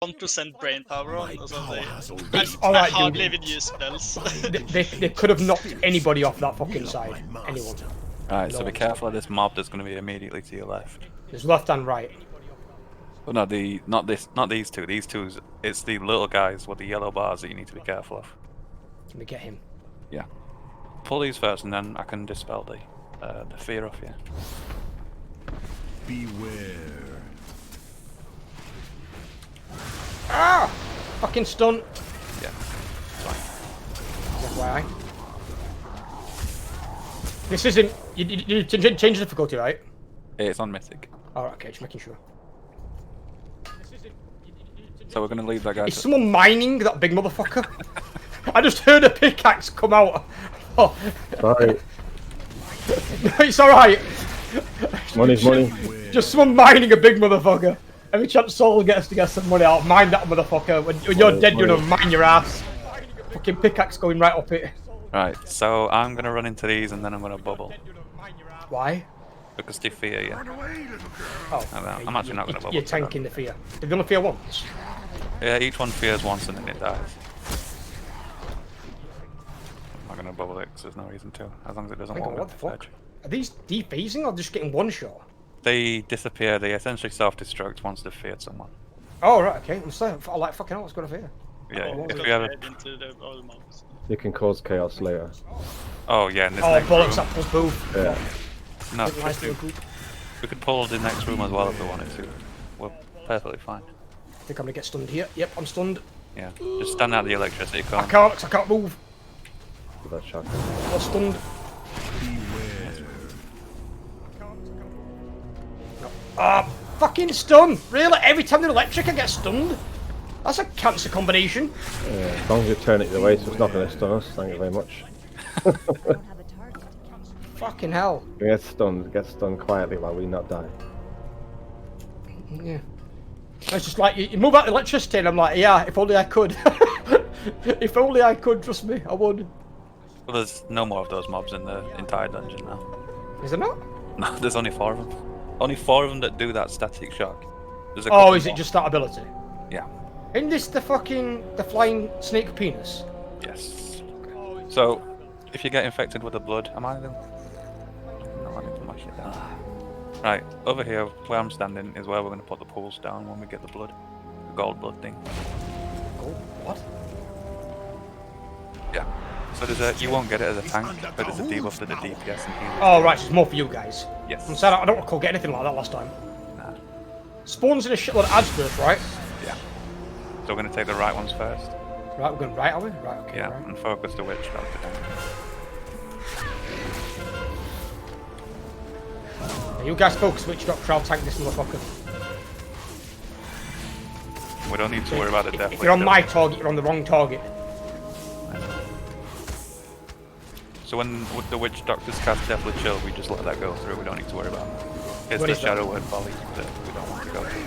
1% brain power on, or something. Alright, I hardly dude. even use spells. They could have knocked anybody off that fucking side. Anyone. Alright, No so be one's careful of this mob that's going to be immediately to your left. There's left and right. But no, not these two. These two, it's the little guys with the yellow bars that you need to be careful of. Let me get him. Yeah. Pull these first, and then I can dispel the fear off you. Beware. Ah! Fucking stunt. Yeah. It's fine. FYI. This isn't. You change the difficulty, right? It's on mythic. Alright, okay, just making sure. So we're going to leave that guy. Is someone mining that big motherfucker? I just heard a pickaxe come out. Oh. Sorry. No, it's alright. Money's money. Just someone mining a big motherfucker. Every chance Saul gets to get some money out, mine that motherfucker. When you're dead, you're gonna mine your ass. Fucking pickaxe going right up it. Right, so I'm going to run into these, and then I'm going to bubble. Why? Because they fear you. Oh, I'm actually not going to bubble. You're tanking the fear. Did they only fear once? Yeah, each one fears once, and then it dies. I'm not going to bubble it, because there's no reason to. As long as it doesn't Hang on, walk what the off the fuck? edge. Are these defacing or just getting one shot? They disappear, they essentially self-destruct once they've feared someone. Oh, right, okay. I'm sorry. I like fucking hell, what's going on here? Yeah, Oh, if Go you ever... ahead into the old mobs. You can cause chaos later. Oh yeah, in this Oh, next bollocks, room. that was boof. Yeah. No, Didn't like the group. we could pull the next room as well if we wanted to. We're perfectly fine. I think I'm gonna get stunned here. Yep, I'm stunned. Yeah, just stand out the electricity I cone. can't, 'cause I can't move. With that shotgun. I'm stunned. Ah, fucking stun! Really? Every time they're electric, I get stunned? That's a cancer combination. Yeah, as long as you turn it the way, so it's not going to stun us. Thank you very much. Fucking hell. Get stunned quietly while we not die. Yeah. It's just like, you move out the electricity and I'm like, yeah, if only I could. If only I could, trust me, I would. Well, there's no more of those mobs in the entire dungeon now. Is there not? No, there's only 4 of them. Only 4 of them that do that static shock. There's a Oh, couple is it more. just that ability? Yeah. Isn't this the flying snake penis? Yes. So, if you get infected with the blood, am I then? No, I need to put my shit down. Right, over here, where I'm standing, is where we're going to put the pools down when we get the blood. The gold blood thing. Oh, what? Yeah. So you won't get it as a tank, but there's a debuff to the DPS and healing. Oh, right, so it's more for you guys. Yes. I'm sad I don't recall getting anything like that last time. Nah. Spawns in a shitload of ads first, right? Yeah. So we're going to take the right ones first. Right, we're going right, are we? Right, okay. Yeah, Right. and focus the witch doctor down. Yeah, you guys focus which doctor, I'll tank this motherfucker. We don't need to worry about the death. If you're on my target, you're on the wrong target. So when the witch doctors cast Deathly Chill, we just let that go through. We don't need to worry about it. It's What the is that? Shadow Word Volley that we don't want to go through.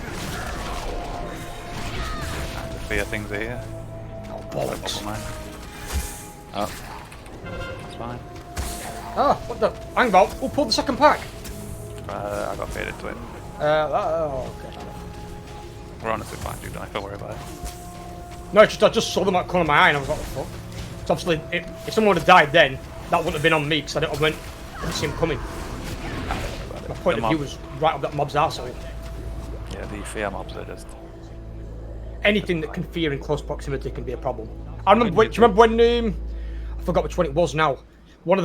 And the fear things are here. Oh, bollocks. Never mind. Oh. That's fine. Ah, what the? Hang about. Who pulled the second pack? I got faded to it. Oh, okay. We're honestly fine, dude. Don't have to worry about it. No, I just saw them at the corner of my eye and I was like, what the fuck? So obviously, if someone would have died then, that wouldn't have been on me because I didn't see him coming. My point of view was right up that mob's arsehole. Yeah, the fear mobs are just... Anything that can fear in close proximity can be a problem. I remember. Do you remember when? I forgot which one it was now. One of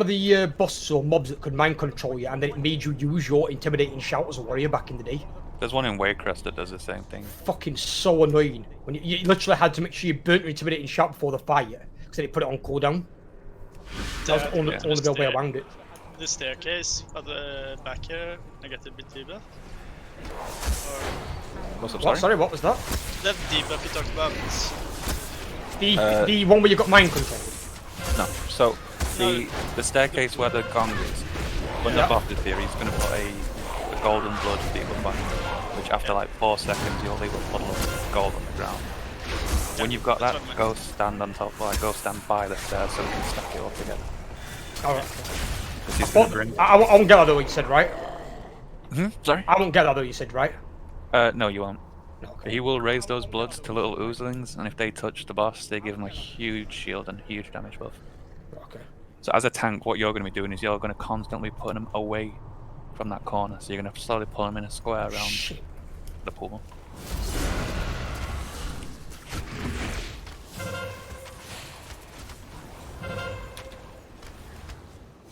the bosses or mobs that could mind control you, and then it made you use your intimidating shout as a warrior back in the day. There's one in Waycrest that does the same thing. Fucking so annoying. When you literally had to make sure you burnt your intimidating shout before the fight, because then it put it on cooldown. That was the only way around it. The staircase at the back here, negative debuff. What's up, What? Sorry, what was that? That debuff you talked about. The one where you got mind control. No, so the staircase where the gong is, when the buff is here, he's going to put a golden blood debuff on, which after like 4 seconds you'll leave a puddle of gold on the ground. When you've got that, go stand on top, like go stand by the stairs so we can stack it all together. Alright. I won't get that though, you said, right? Sorry? I won't get that though, you said, right? No, you won't. Okay. He will raise those bloods to little oozlings, and if they touch the boss, they give him a huge shield and huge damage buff. Okay. So as a tank, what you're going to be doing is you're going to constantly put them away from that corner. So you're going to slowly pull them in a square around Shit. the pool.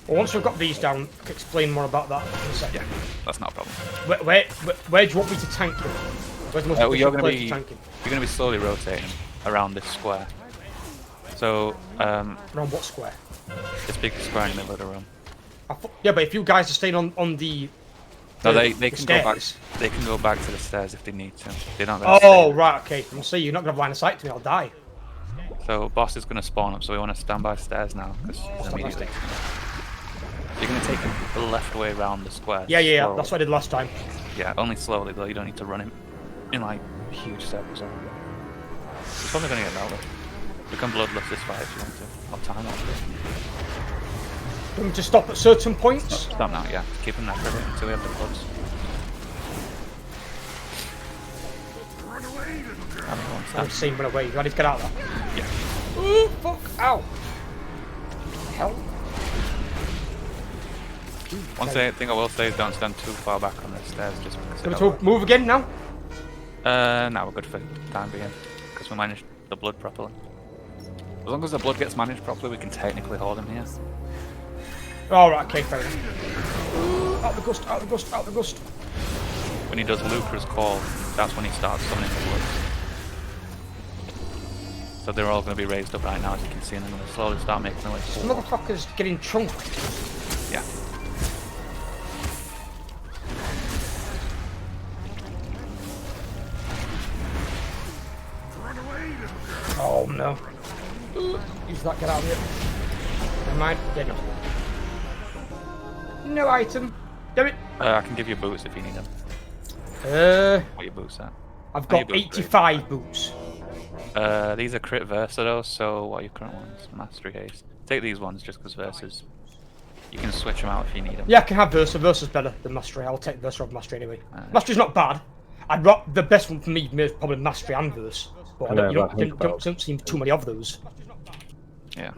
Well, once we've got these down, I can explain more about that in a second. Yeah, that's not a problem. Where do you want me to tank them? Where's the most Well, you're efficient going to place be to tank him? you're going to be slowly rotating around this square. So Around what square? this big square in the middle of the room. Yeah, but if you guys are staying on the No, the they can go back. stairs. They can go back to the stairs if they need to. They don't. Oh, right, okay. I'm saying you're not going to have line of sight to me, I'll die. So boss is going to spawn up, so we want to stand by stairs now because immediately. You're going to take him the left way around the square. Yeah, slowly. that's what I did last time. Yeah, only slowly though. You don't need to run him in like huge circles. It's probably going to get melted. We can bloodless this fight if you want to. Or time after. Do you want me to stop at certain points? Stop now, yeah. Keep him there for a bit until we have the bloods. I'm seeing run away. You ready to get out of that? Yeah. Ooh, fuck! Ow! Hell. One thing I will say is don't stand too far back on the stairs just because Going to move again now? no, we're good for the time being because we managed the blood properly. As long as the blood gets managed properly, we can technically hold him here. Oh, right, okay, fair enough. Ooh, out the gust, out the gust, out the gust. When he does Luca's call, that's when he starts summoning the blood. So they're all going to be raised up right now, as you can see, and they're going to slowly start making their way This forward. motherfucker's getting chunked. Yeah. Oh no. Use that, get out of here. Never mind, dead. No item. Damn it. I can give you boots if you need them. What are your boots at? I've Oh, your got boots, 85 boots. These are crit Versa though, so what are your current ones? Mastery Haste. Take these ones just because Versa's. You can switch them out if you need them. Yeah, I can have Versa. Versa's better than Mastery. I'll take Versa over Mastery anyway. Mastery's not bad. The best one for me is probably Mastery and Versa. But you don't seem too many of those. Yeah.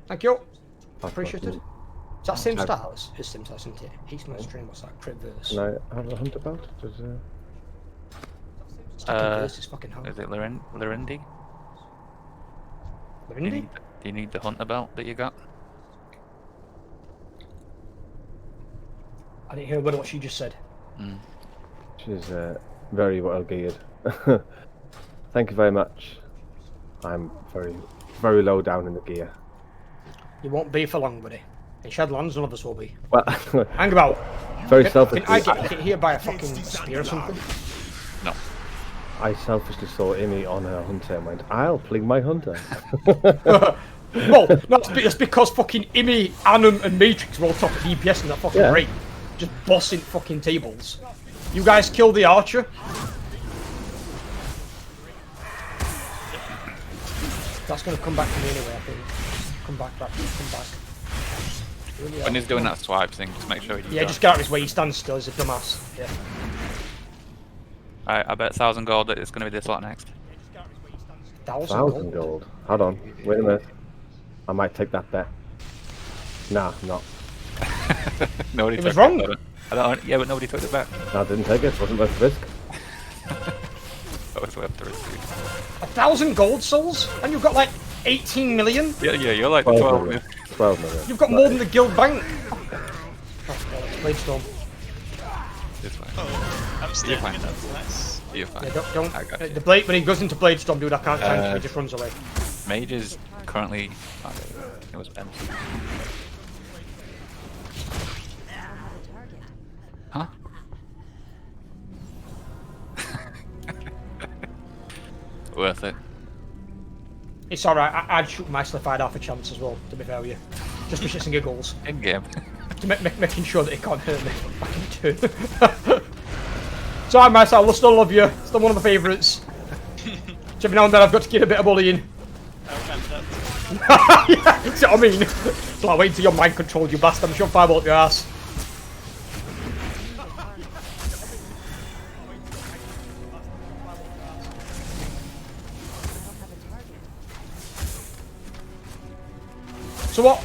Thank you. Appreciated. Is that same Okay. stars? It's same stars, isn't it? He's Mastery and what's that? Crit Versa. Can I have a hunter belt? Does, Stacking Versa is fucking hard. Is it Larindi? Lindy? Do you need the hunter belt that you got? I didn't hear a word of what she just said. she's very well geared. Thank you very much. I'm very low down in the gear. You won't be for long, buddy. In Shadowlands, none of us will be. Well, Hang about. very selfishly. Can I get hit here by a fucking spear or something? No. I selfishly saw Amy on her hunter and went, I'll fling my hunter. Well, that's because fucking Imi, Anum, and Matrix were all top of DPS in that fucking Yeah. rate. Just bossing fucking tables. You guys killed the archer. That's gonna come back to me anyway, I think. Come back. Really When he's doing that swipe thing, just make sure he does Yeah, that. just get out of his way, he stands still, he's a dumbass. Yeah. Alright, I bet 1,000 gold that it's going to be this lot next. 1,000 gold. Hold on. Wait a minute. I might take that bet. Nah, not. Nobody It took was wrong. it. Yeah, but nobody took the bet. No, I didn't take it. Wasn't worth the risk. That was worth the risk. 1,000 gold souls? And you've got like 18 million? Yeah, you're like the 12 12 million. million. 12 million. You've got more than the guild bank. Blade Storm. It's fine. Oh, I'm You're standing fine. it, that's nice. You're fine. Yeah, don't. I got you. The blade when he goes into Blade Storm, dude, I can't tank him. He just runs away. Mage is currently. It was empty. Huh? Worth it. It's alright. I'd shoot myself if I had half a chance as well. To be fair with you, just for shits and giggles, In game. to making sure that it can't hurt me back in turn. Sorry, myself. I still love you. Still one of my favourites. Every now and then I've got to get a bit of bullying. Yeah, see what I mean? It's like wait till you're mind controlled, you bastard. I'm sure fireball up your ass. So what?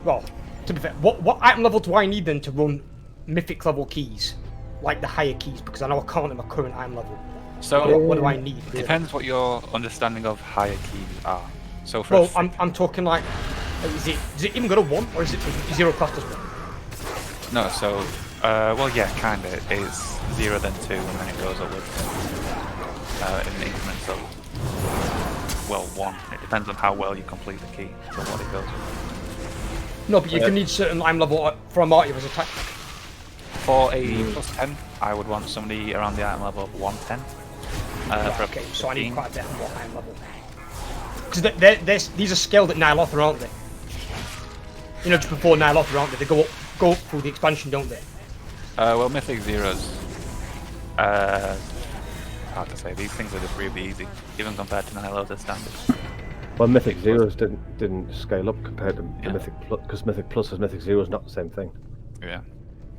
Well, to be fair, what item level do I need then to run mythic level keys, like the higher keys? Because I know I can't at my current item level. So What do I need? depends what your understanding of higher keys are. So for Well, I'm talking like, is it even got a 1 or is it 0 class as 1? no, so well, yeah, kind of. It's 0, then 2, and then it goes upwards in increments of 1. It depends on how well you complete the key for what it goes with. No, but you can need certain item level for a martyr as a tactic. For a +10, I would want somebody around the item level of 110. For a Okay, so I need 15. quite a bit more item level. Because these are scaled at Niloth, aren't they? You know, just before Niloth, aren't they? They go up through the expansion, don't they? Well, Mythic Zeros, hard to say, these things are just really easy, even compared to Niloth standard. Well, Mythic Zeros didn't scale up compared to Mythic Plus, because Mythic Plus and Mythic Zero is not the same thing. Yeah.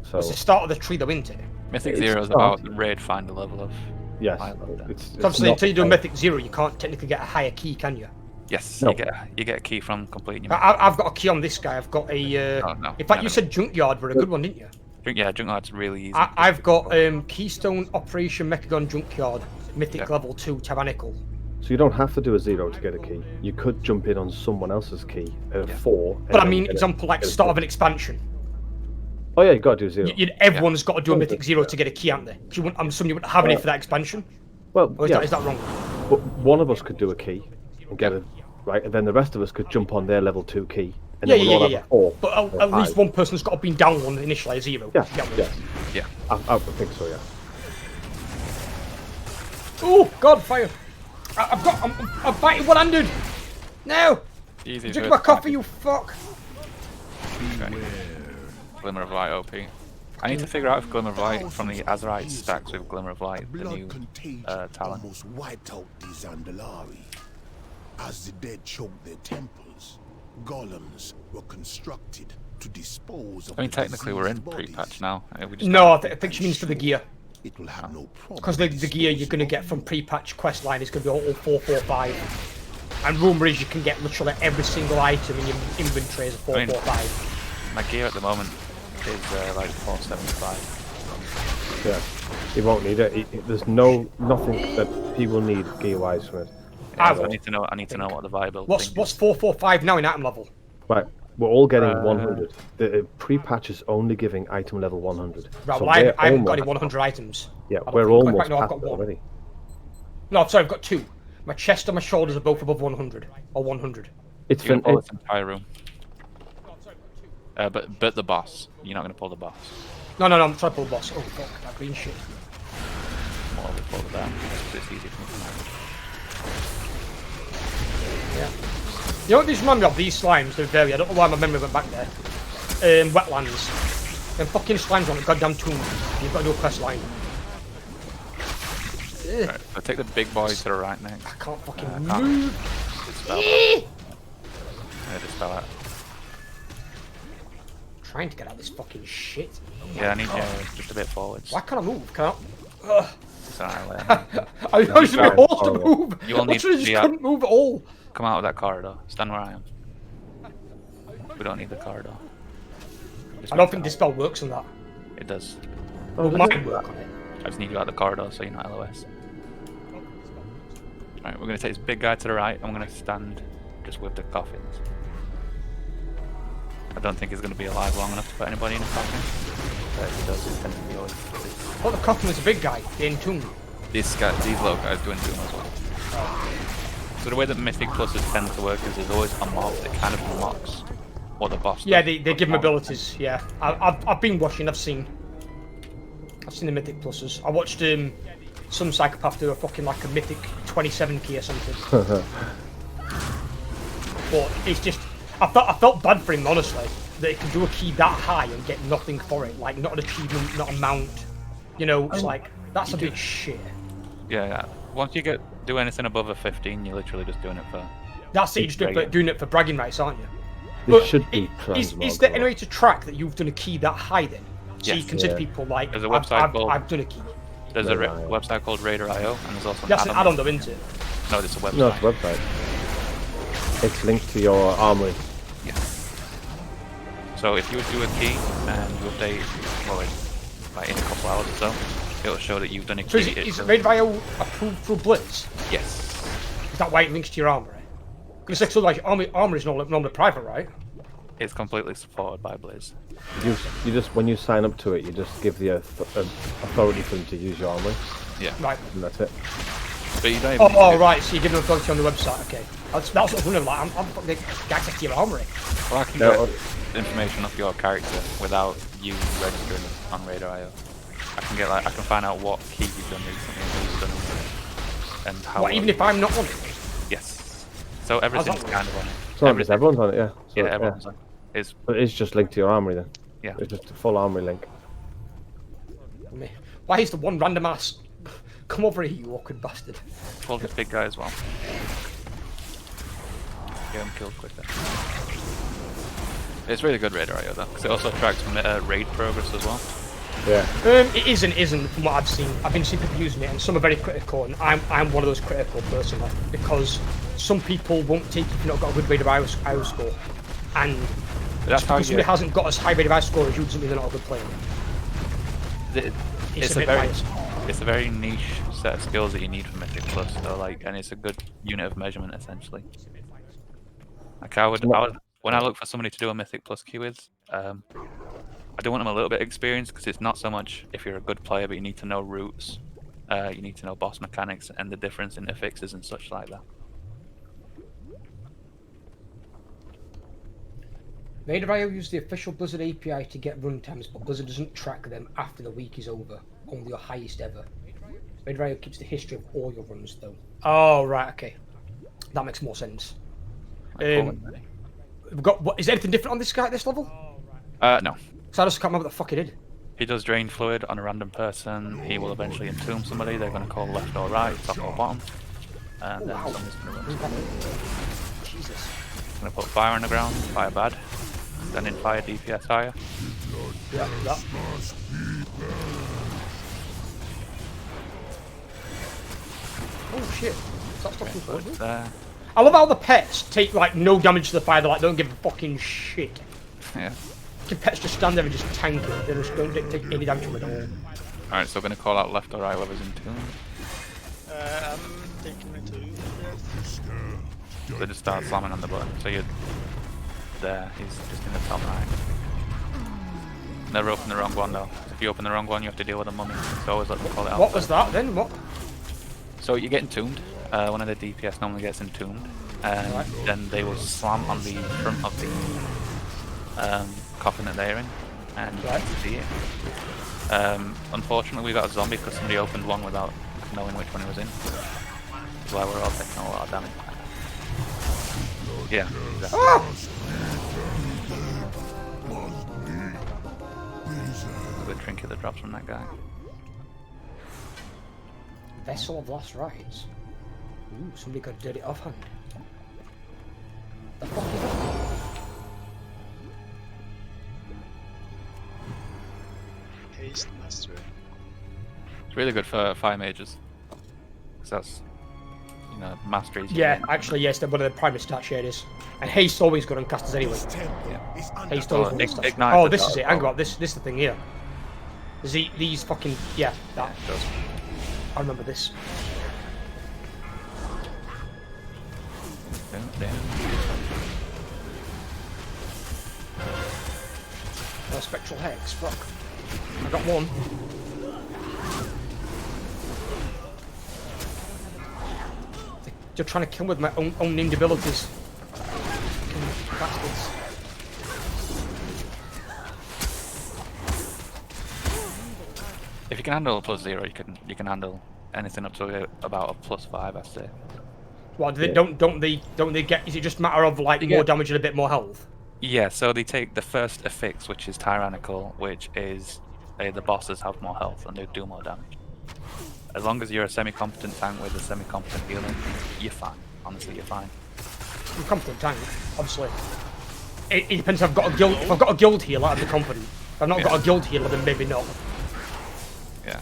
So It's the start of the tree, though, isn't it? Mythic It's Zero is not. about the raid finder level of yes, Niloth. it's So obviously, not until you do the same. Mythic 0, you can't technically get a higher key, can you? Yes, No. you get a key from completing your I've got a key on this guy. I've got a. Oh, no, in fact, no, you no. said Junkyard were a good one, didn't you? Yeah, Junkyard's really easy. I've got Keystone Operation Mechagon Junkyard, Mythic Yeah. level 2, Tyrannical. So you don't have to do a 0 to get a key. You could jump in on someone else's key at a 4. and But I then mean, get example like get a start of 2. an expansion. Oh yeah, you got to do 0. Everyone's got to do a Mythic 0 to get a key, haven't they? I'm assuming you wouldn't have any for that expansion. Well, Or yeah, is that wrong? but one of us could do a key and get it right, and then the rest of us could jump on their level 2 key. And then we'll all have a 4. But or at least 5. one person's got to be down one initially, a 0. Yeah, to get one. yeah, Yeah. I think so. Yeah. Oh God, fire! I'm fighting one-handed. No! Easy. Drink my coffee, you fuck! Glimmer of Light OP. I need to figure out if Glimmer of Light from the Azerite stacks with Glimmer of Light, the new talent. Almost wiped out the Zandalari. As the dead choked their temples, golems were constructed to dispose of I mean, the technically we're in diseased pre-patch bodies. now. We just No, I think she means for the gear. It will have no problem. Because the gear you're going to get from pre-patch quest line is going to be all 445. And rumour is you can get literally every single item in your inventory as a 445. My gear at the moment is like 475. Yeah, he won't need it. There's nothing that he will need gear-wise from it. Yeah, I so I will. need to know what the viable What's thing 445 now in item level? Right, we're all getting 100. The pre-patch is only giving item level 100. Right, So well, I we're haven't got any almost- 100 items. Yeah, I don't we're think. almost Quite, no, I've past got it one. already. No, I'm sorry, I've got 2. My chest and my shoulders are both above 100. Or 100. It's You're gonna fin- pull this entire room. But the boss. You're not gonna pull the boss. No, I'm trying to pull the boss. Oh, fuck, that green shit. More we pull the down. It's easy for me to manage. Yeah. You know what these remind me of? These slimes, they're very, I don't know why my memory went back there. Wetlands. Them fucking slimes on the goddamn tomb. You've got to do a quest line. Right, so take the big boy to the right next. I can't fucking can't. move. Dispel that. Yeah, dispel that. Trying to get out of this fucking shit. Yeah, I need just a bit forwards. Why can't I move? Can I? It's alright, I was using my horse to move. You will need Literally just the, couldn't move at all. Come out of that corridor. Stand where I am. We don't need the corridor. Just I don't make think it Dispel works on that. out. It does. Oh, It does might it? work on it. I just need you out the corridor so you're not LOS. Right, we're gonna take this big guy to the right. I'm gonna stand just with the coffins. I don't think he's gonna be alive long enough to put anybody in a coffin. But if he does, it tends to be always. What the coffin was a big guy, the entombed. These little guys doing doom as well. So the way that Mythic Pluses tend to work is there's always a mob that kind of unlocks what the boss Yeah, does. they give him abilities. Yeah, I've been watching. I've seen the Mythic Pluses. I watched some psychopath do a fucking like a Mythic 27 key or something. But it's just I felt bad for him honestly that he can do a key that high and get nothing for it, like not an achievement, not a mount. You know, it's like that's a bit shit. Yeah. Once you do anything above a 15, you're literally just doing it for. That's it. You're just doing it for bragging rights, aren't you? This should be Is there any way to track that you've done a key that high then? So Yes. you can say to people like, There's a website called- I've done a key. There's a Raider.io. website called Raider.io, and there's also an That's an add-on. add-on though, isn't it? No, it's a website. No, it's a website. It's linked to your armory. So if you would do a key and you update, well, like in a couple hours or so, it'll show that you've done a key. So is Raid Bio approved for Blitz? Yes. Is that why it links to your armory? Because it's like armory is normally private, right? It's completely supported by Blizz. You just when you sign up to it, you just give the authority for them to use your armory, Yeah. Right. and that's it. But you don't even Oh, right. So you give them authority on the website. Okay. That's what I was wondering. Like, I'm fucking access to your armory. Well, I can No, get information off your character without you registering on Radar.io. I can find out what key you've done recently and who's done it, and how. What, even if I'm not on it? Yes. So everything's kind of on it. It's not just everyone's on it, yeah. So, Yeah, everyone's on it. It's But it's just linked to your armory then. Yeah. It's just a full armory link. Why is the one random ass? Come over here, you awkward bastard. called this big guy as well. Get him killed quicker. It's really good Radar.io though, because it also tracks raid progress as well. Yeah. It isn't from what I've seen. I've been seeing people using it, and some are very critical, and I'm one of those critical personally, because some people won't take it if you've not got a good Radar IO score, and That's how because somebody hasn't got as high Radar IO score as you doesn't mean they're not a good player. It's a very niche set of skills that you need for Mythic Plus, so and it's a good unit of measurement essentially. Like I would when I look for somebody to do a Mythic Plus queue with, I do want them a little bit experienced because it's not so much if you're a good player, but you need to know routes, you need to know boss mechanics and the difference in affixes and such like that. Radar IO use the official Blizzard API to get runtimes, but Blizzard doesn't track them after the week is over. Only your highest ever. Radar IO keeps the history of all your runs, though. Oh, right, okay. That makes more sense. We've got what? Is there anything different on this guy at this level? No. So I just can't remember what the fuck he did. He does drain fluid on a random person. He will eventually entomb somebody. They're going to call left or right, top or bottom, and then somebody's going to run. Jesus. Going to put fire on the ground, fire bad, then in fire DPS higher. Yeah, that. Oh shit. That stopping But there, I love how the pets take like no damage to the fire. They like don't give a fucking shit. yeah. The pets just stand there and just tank it. They just don't take any damage from it at all. Alright, so we're going to call out left or right, whoever's in tune. I'm taking it to you. So just start slamming on the button. So you're there, he's just in the top right. Never open the wrong one though. If you open the wrong one, you have to deal with a mummy. So always let them call it out. What was that then? What? So you get entombed. One of the DPS normally gets entombed, and then they will slam on the front of the coffin that they're in, and you can see it. Unfortunately, we got a zombie because somebody opened one without knowing which one he was in. That's why we're all taking a lot of damage. Yeah, exactly. A good trinket that drops from that guy. Vessel of Last Rites. Ooh, somebody got a dirty offhand. The fuck is that? Haste Mastery. It's really good for fire mages. Because that's, masteries. Yeah, actually, yes, they're one of the primary stat shaders. And haste always good on casters anyway. Haste always good on casters. Ignite Oh, the this dark is it. Hang on, this is the thing here. These fucking that. I remember this. Spectral Hex, fuck. I got one. They're trying to kill me with my own named abilities. Fucking bastards. If you can handle a +0, you can handle anything up to about a +5, I'd say. Well, don't they get? Is it just a matter of like more damage and a bit more health? Yeah, so they take the first affix, which is tyrannical, which is the bosses have more health and they do more damage. As long as you're a semi-competent tank with a semi-competent healing, you're fine. Honestly, you're fine. I'm a competent tank, obviously. It depends if I've got a guild. If I've got a guild healer, I'd be competent. If I've not got a guild healer, then maybe not. Yeah.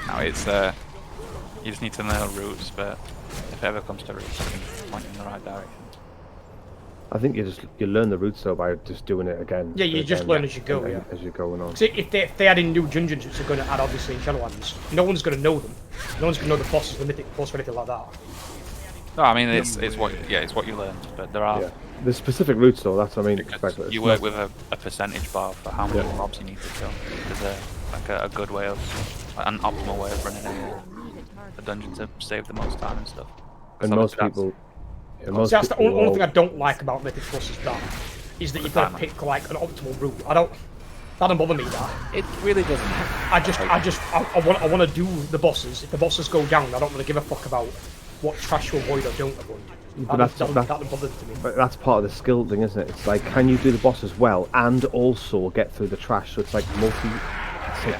No, it's you just need to know routes, but if it ever comes to routes, you can point in the right direction. I think you learn the routes though by just doing it again. Yeah, you and just again, learn as you go, and yeah. As you're going on. See, if they add in new dungeons, which are going to add obviously in Shadowlands, no one's going to know them. No one's going to know the bosses, the mythic boss, or anything like that. No, I mean it's what you learn, but there are Yeah. There's specific routes though. That's what I mean. because you work with a percentage bar for how many mobs you need to kill. There's a good way of an optimal way of running a dungeon to save the most time and stuff. And So most that's- people. See, that's the only thing I don't like about Mythic Plus is that you've got to pick like an optimal route. That doesn't bother me. That it really doesn't. I want to do the bosses. If the bosses go down, I don't want to give a fuck about what trash you avoid or don't avoid. But That doesn't bother to me. But that's part of the skill thing, isn't it? It's like, can you do the bosses well and also get through the trash? So it's like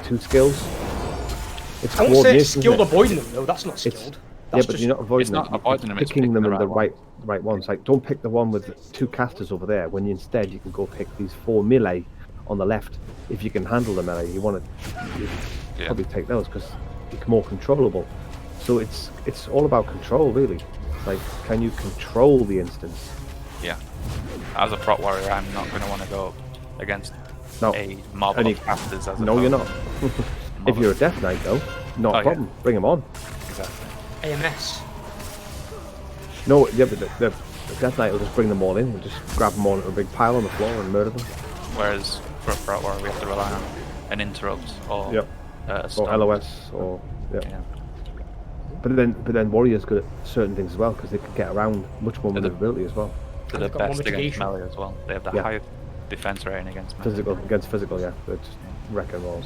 two skills. It's I won't say it's coordination, skilled isn't it? avoiding them though. That's not skilled. Yeah, That's but just, you're not avoiding it's not them. avoiding them, it's Picking them in the the right right ones. Like, don't pick the one with 2 casters over there when instead you can go pick these 4 melee on the left. If you can handle the melee, you want to probably take those because it's more controllable. So it's all about control, really. Like, can you control the instance? Yeah. As a prot warrior, I'm not going to want to go against No. a mob And of casters as a No, you're foe. not. If you're a Death Knight, though, not a problem. Bring them on. Exactly. AMS. No, yeah, but the Death Knight will just bring them all in and just grab them all into a big pile on the floor and murder them. Whereas for a prot warrior, we have to rely on an interrupt or a Or stun. LOS, or Yeah. But then warriors good at certain things as well because they can get around much more maneuverability as well. They're the They've got more best against mitigation. melee as well. They have the highest defense rating against melee. Physical against physical, yeah. They're just wrecking walls.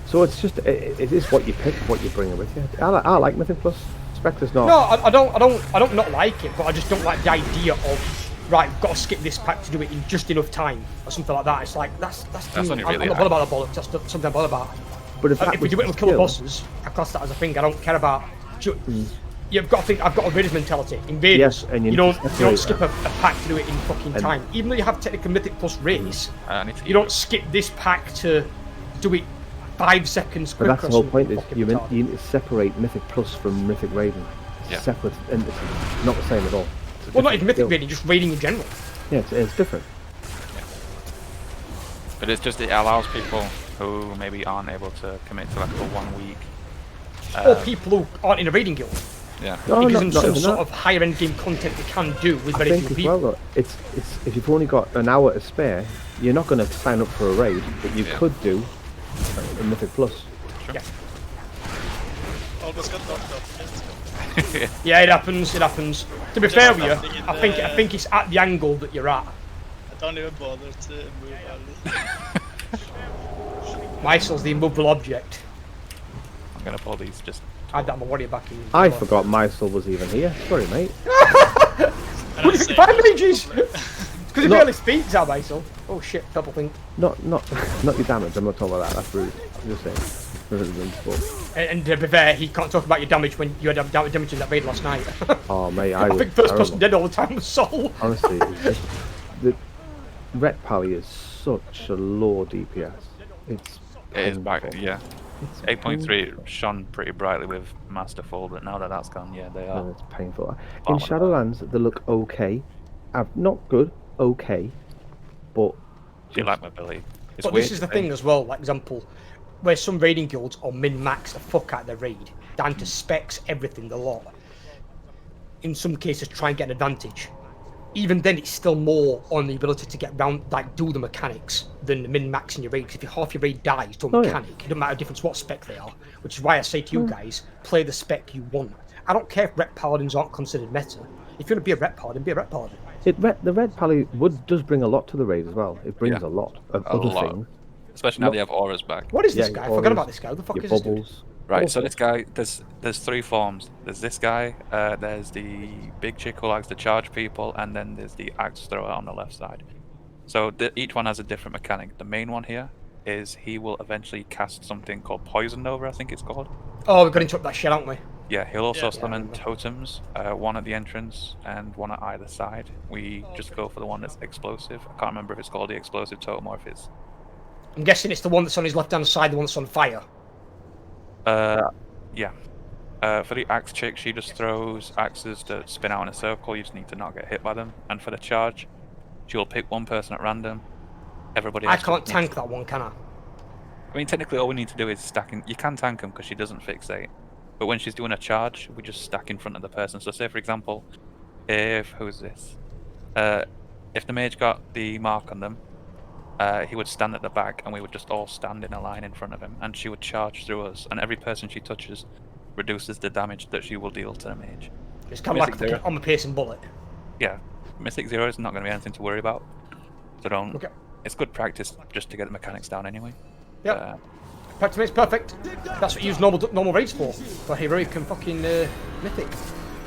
So it's just it is what you pick, what you bring with you. I like Mythic Plus. Spectre's not. No, I don't not like it, but I just don't like the idea of right. Got to skip this pack to do it in just enough time or something like that. It's like that's only really I'm not bothered about the bollocks. That's something I'm bothered about. But if, If we do it with killer bosses, I class that as a thing. I don't care about. You've got to think. I've got a Raiders mentality. In Raiders, Yes, and you you need to don't separate skip a pack to do it in fucking time. Even though you have technical Mythic Plus race, I need to you don't skip this pack to do it 5 seconds But quicker. that's the whole point. Is Fucking you retarded. need to separate Mythic Plus from Mythic Raiden. Yeah. Separate entities, not the same at all. It's a Well, not different even Mythic skill. raiding, just raiding in general. Yeah, it's different. But it's just it allows people who maybe aren't able to commit to like a 1 week. Or people who aren't in a raiding guild. Yeah. No, It gives not them some even sort that. of higher end game content they can do with I very think few as people. well, though, it's if you've only got an hour to spare, you're not going to sign up for a raid, but you could do a Mythic Plus. Yeah. Almost got knocked off. Yeah, it happens. It happens. To be Just fair with you, something in I think it's at the angle that you're at. I don't even bother to move early. Mysel's the immovable object. I'm gonna pull these just. I had that on my warrior back in. I forgot Mysel was even here. Sorry, mate. What do you think? 5 mages? Because he Not- barely speaks, our Mysel. Oh shit, double thing. Not your damage. I'm not talking about that. That's rude. I'm just saying. And to be fair, he can't talk about your damage when you had damage in that raid last night. Oh, mate, I think first person dead all the time was Soul. Honestly, the Ret Pally is such a low DPS. It's It is back. painful. Yeah. 8.3 shone pretty brightly with Masterful, but now that that's gone, yeah, they are. It's painful. Oh, In Shadowlands, they look okay. Not good, okay, but Do you like mobility? It's But weird this is to the thing think. as well, like example, where some raiding guilds are min-max the fuck out of their raid, down to specs, everything, the lot. In some cases, try and get an advantage. Even then, it's still more on the ability to get round, like do the mechanics than min-maxing your raid. Because if half your raid dies to a Oh, yeah. mechanic, it doesn't matter difference what spec they are. Which is why I say to you guys, play the spec you want. I don't care if Ret Paladins aren't considered meta. If you want to be a Ret Paladin, be a Ret Paladin. the Red Pally does bring a lot to the raid as well. It brings Yeah. a lot of A other lot. things. Especially now they have auras back. What is this Yeah, guy? I your forgot auras, about this guy. Who the fuck your is this dude? bubbles. Right, so this guy, there's 3 forms. There's this guy, there's the big chick who likes to charge people, and then there's the axe thrower on the left side. So each one has a different mechanic. The main one here is he will eventually cast something called Poison Nova, I think it's called. Oh, we've got to interrupt that shit, haven't we? Yeah, he'll also Yeah. summon totems, one at the entrance and one at either side. We just go for the one that's explosive. I can't remember if it's called the explosive totem or if it's... I'm guessing it's the one that's on his left-hand side, the one that's on fire. Yeah. For the axe chick, she just throws axes that spin out in a circle. You just need to not get hit by them. And for the charge, She'll pick one person at random. Everybody I else can't just tank that one, can I? I mean, technically, all we need to do is stack in. You can tank them because she doesn't fixate. But when she's doing a charge, we just stack in front of the person. So, say for example, who's this? If the mage got the mark on them, he would stand at the back, and we would just all stand in a line in front of him, and she would charge through us. And every person she touches reduces the damage that she will deal to the mage. It's kind of like a fucking armor-piercing bullet. Yeah, Mystic Zero is not going to be anything to worry about. So don't. Okay. It's good practice just to get the mechanics down anyway. Yep. Practice makes perfect. That's what you use normal raids for heroic and fucking mythic.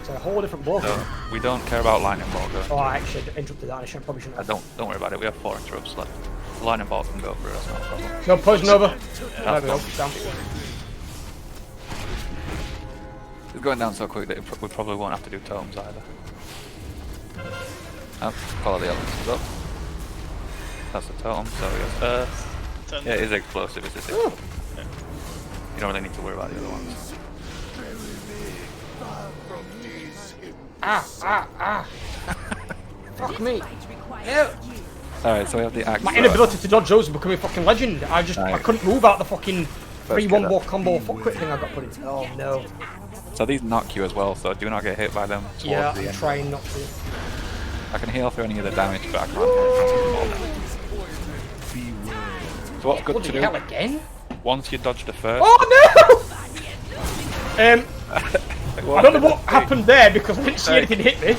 It's a whole different ball. So we don't care about lightning bolt going. Oh, I actually interrupted that. I probably shouldn't have. Don't worry about it. We have 4 interrupts left. The lightning bolt can go through. That's not a problem. No, poison over. There we go. That's Down. It's going down so quick that we probably won't have to do totems either. Oh, follow the elements up. That's the totem. So yes. Yeah, it is explosive. It's just you don't really need to worry about the other ones. Fuck me. Yeah. Alright, so we have the axe. My inability to dodge those is becoming a fucking legend. I couldn't move out the fucking 3-1 combo foot quick thing I got put in. Oh no. So these knock you as well, so do not get hit by them towards Yeah, the I'm end. trying not to. I can heal through any of the damage, but I can't heal through. So what's good to Bloody hell do, again? once you dodge the first... Oh no! I don't know what happened there because I didn't see anything hit me.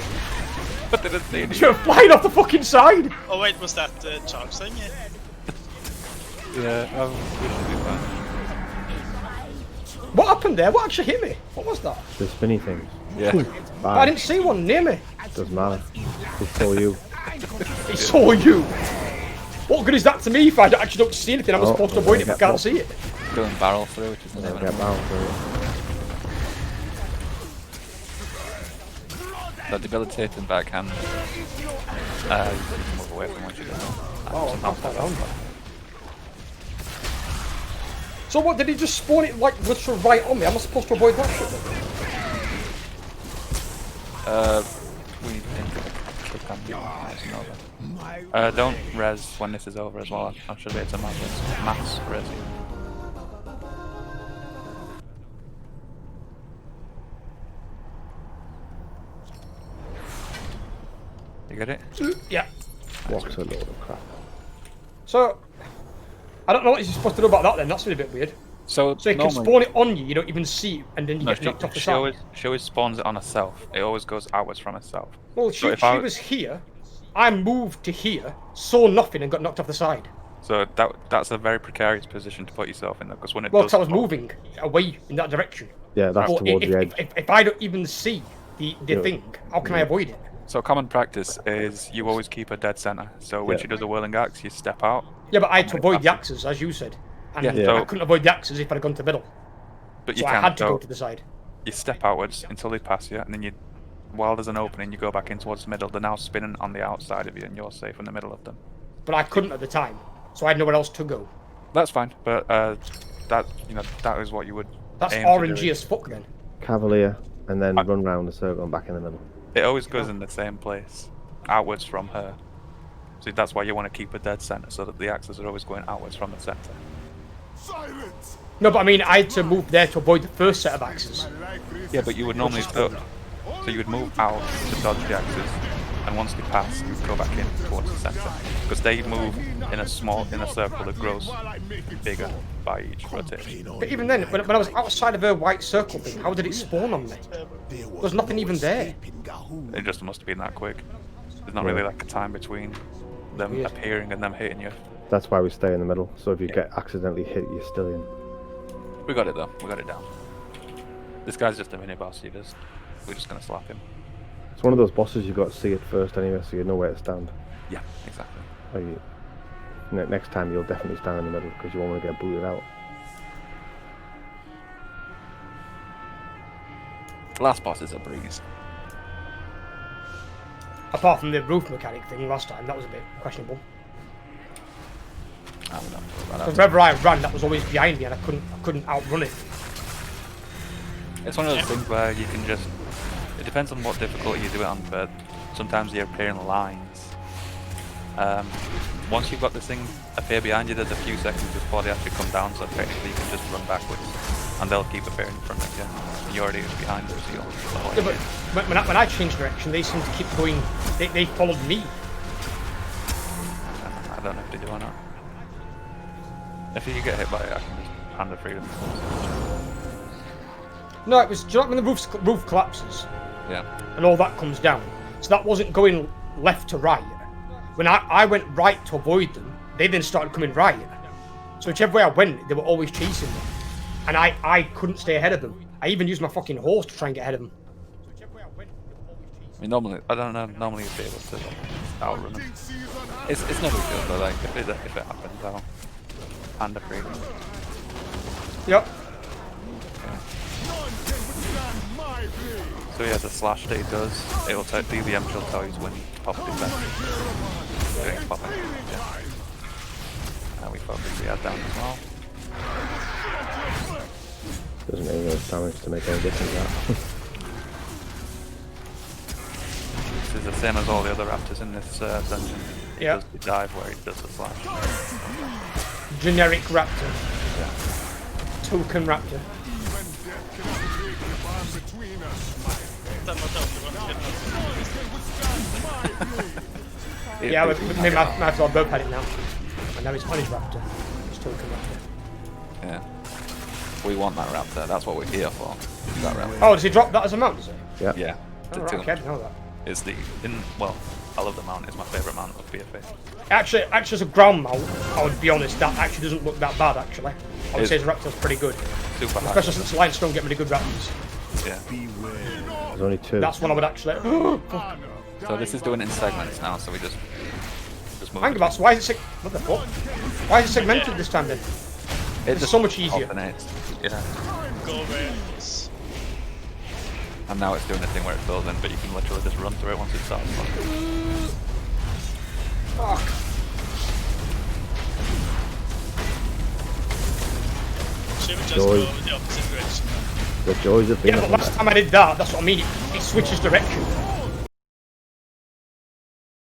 I didn't see any. You were flying off the fucking side. Oh wait, was that charge thing? Yeah, we should be fine. What happened there? What actually hit me? What was that? The spinny things. Yeah. I didn't see one near me. Doesn't matter. Just saw you. It saw you. What good is that to me if I actually don't see anything? I'm supposed to avoid it if I can't see it. Doing barrel through, which is the name Get of it. barrel through. So debilitating backhand. You can move away from what you do. So what, did he just spawn it like literally right on me? Am I supposed to avoid that shit then? We didn't click on the over. Don't res when this is over as well. I should be able to mass res you. You get it? Yeah. What's a load of crap. So, I don't know what you're supposed to do about that then. That's a bit weird. So So you can spawn it on you, you don't even see it, and then you get knocked off the side. She always spawns it on herself. It always goes outwards from herself. Well, she was here, I moved to here, saw nothing, and got knocked off the side. So that's a very precarious position to put yourself in, though, because when it Well, does because I was spawn- moving away in that direction. Yeah, that's But towards the edge. if I don't even see the thing, how can I avoid it? So common practice is you always keep her dead center. So when she does a whirling axe, you step out. Yeah, but I had to avoid the axes, as you said. And I couldn't avoid the axes if I'd gone to the middle. But So you I can. had to go to the side. You step outwards until they pass you, and then you, while there's an opening, you go back in towards the middle. They're now spinning on the outside of you, and you're safe in the middle of them. But I couldn't at the time, so I had nowhere else to go. That's fine, but that is what you would. That's aim to RNG do. as fuck then. Cavalier, and then run round the circle and back in the middle. It always goes in the same place, outwards from her. So that's why you want to keep a dead center, so that the axes are always going outwards from the center. Silence! No, but I mean, I had to move there to avoid the first set of axes. Yeah, but you would normally so you would move out to dodge the axes, and once they pass, you go back in towards the center, because they move in a circle that grows bigger by each rotation. But even then, when I was outside of her white circle thing, how did it spawn on me? There's nothing even there. It just must have been that quick. There's not really like a time between them appearing and them hitting you. That's why we stay in the middle. So if you get accidentally hit, you're still in. We got it though. We got it down. This guy's just a mini boss. We're just gonna slap him. It's one of those bosses you got to see it first anyway, so you know where to stand. Yeah, exactly. Next time you'll definitely stand in the middle because you won't want to get booted out. Last boss is a breeze. Apart from the roof mechanic thing last time, that was a bit questionable. I don't know about Because that. wherever I ran, that was always behind me, and I couldn't outrun it. It's one of those things where you can just. It depends on what difficulty you do it on, but sometimes you appear in lines. Once you've got this thing appear behind you, there's a few seconds before they actually come down, so technically you can just run backwards, and they'll keep appearing in front of you. And you're already behind them, so you'll... Yeah, but when I changed direction, they seemed to keep going. They followed me. I don't know if they do or not. If you get hit by it, I can just hand the freedom. No, it was. Do you know when the roof collapses? Yeah. And all that comes down. So that wasn't going left to right. When I went right to avoid them, they then started coming right. So whichever way I went, they were always chasing me. And I couldn't stay ahead of them. I even used my fucking horse to try and get ahead of them. I mean, normally, I don't know, normally you'd be able to outrun them. It's no big deal, though, like, if it happens, I'll hand a freedom. Yep. So yeah, the slash that he does, it'll tell the EVM will tell you when he's popped his back. Doing popping. Yeah. And we focus the ad down as well. Doesn't make enough damage to make any difference. That. This is the same as all the other raptors in this dungeon. He does the dive where he does the slash. Generic raptor. Yeah. Token raptor. Yeah, but me and Matt both had it now. And now it's Punish Raptor. It's Token Raptor. Yeah. We want that raptor, that's what we're here for. That raptor. Oh, does he drop that as a mount, does he? Yeah. Yeah. Oh, right, okay, I didn't know that. Is the well, I love the mount, it's my favourite mount of BFA. Actually as a ground mount, I would be honest, that actually doesn't look that bad actually. I would say his Raptor's pretty good. Super high. Especially since Lions don't get many good Raptors. Yeah. There's only 2. That's one I would actually... So this is doing it in segments now, so we just move. Hang about, so why is it what the fuck? Why is it segmented this time then? It's so much easier. Alternates. Yeah. Go over this. And now it's doing a thing where it fills in, but you can literally just run through it once it starts. Fuck. Should we just go in the opposite direction? The joys of being Yeah, but last time I did that, that's what I mean, it switches direction.